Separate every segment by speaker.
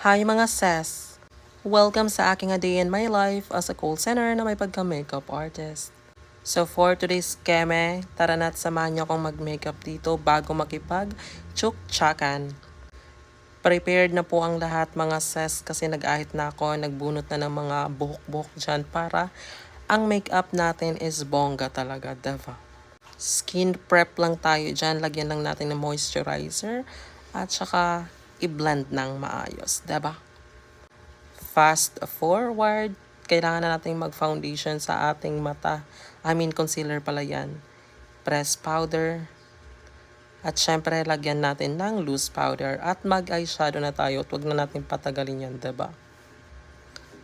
Speaker 1: Hi mga sis! Welcome sa aking A Day in My Life as a call center na may pagka-makeup artist. So for today's keme, tara na't samahan niyo akong mag-makeup dito bago makipag-tsuktsakan. Prepared na po ang lahat mga sis kasi nag-ahit na ako, nagbunot na ng mga buhok-buhok dyan para ang makeup natin is bongga talaga, diba? Skin prep lang tayo dyan, lagyan lang natin ng moisturizer at saka i-blend ng maayos, diba? Fast forward, kailangan na natin mag-foundation sa ating mata. Concealer pala yan. Press powder. At syempre, lagyan natin ng loose powder. At mag-eyeshadow na tayo. At huwag na natin patagalin yan, diba?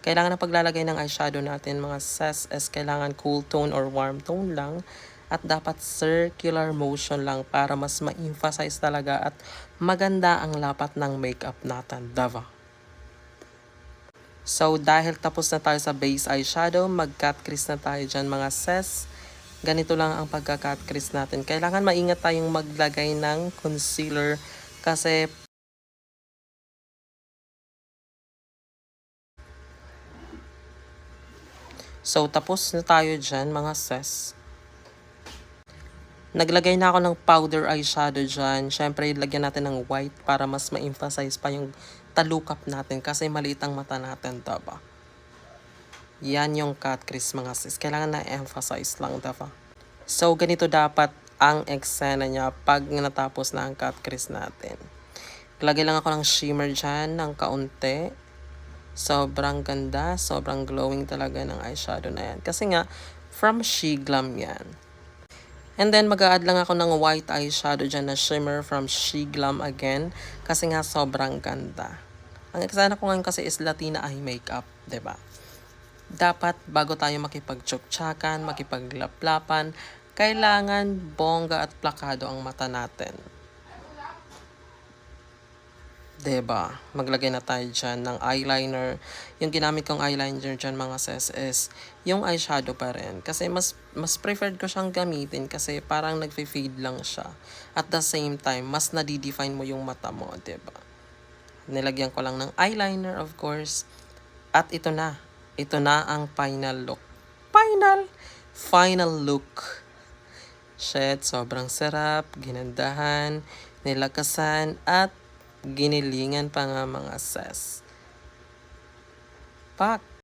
Speaker 1: Kailangan na paglalagay ng eyeshadow natin, mga sis, is kailangan cool tone or warm tone lang. At dapat circular motion lang para mas ma-emphasize talaga at maganda ang lapat ng makeup natin, diba? So, dahil tapos na tayo sa base eyeshadow, mag-cut crease na tayo dyan mga sis. Ganito lang ang pagka-cut crease natin. Kailangan maingat tayong maglagay ng concealer kasi so, tapos na tayo dyan mga sis. Naglagay na ako ng powder eyeshadow dyan. Siyempre, lagyan natin ng white para mas ma-emphasize pa yung talukap natin kasi maliit ang mata natin, diba? Yan yung cut crease mga sis. Kailangan na-emphasize lang, diba? So, ganito dapat ang eksena niya pag natapos na ang cut crease natin. Lagay lang ako ng shimmer dyan ng kaunti. Sobrang ganda, sobrang glowing talaga ng eyeshadow na yan. Kasi nga, from Shiglam yan. And then, mag-a-add lang ako ng white eyeshadow dyan na shimmer from Shiglam again. Kasi nga, sobrang ganda. Ang eksena ko ngayon kasi is Latina eye makeup, ba? Diba? Dapat bago tayo makipag-tsuktsakan, makipaglaplapan, kailangan bongga at plakado ang mata natin. Diba? Maglagay na tayo dyan ng eyeliner. Yung ginamit kong eyeliner dyan mga sis is yung eyeshadow pa rin. Kasi mas preferred ko siyang gamitin kasi parang nagfe-fade lang siya. At the same time, mas nadidefine mo yung mata mo, diba? Nilagyan ko lang ng eyeliner of course. At ito na. Ito na ang final look. Final look. Shit, sobrang sarap, ginandahan, nilakasan, at ginilingan pa nga mga sis. Pak!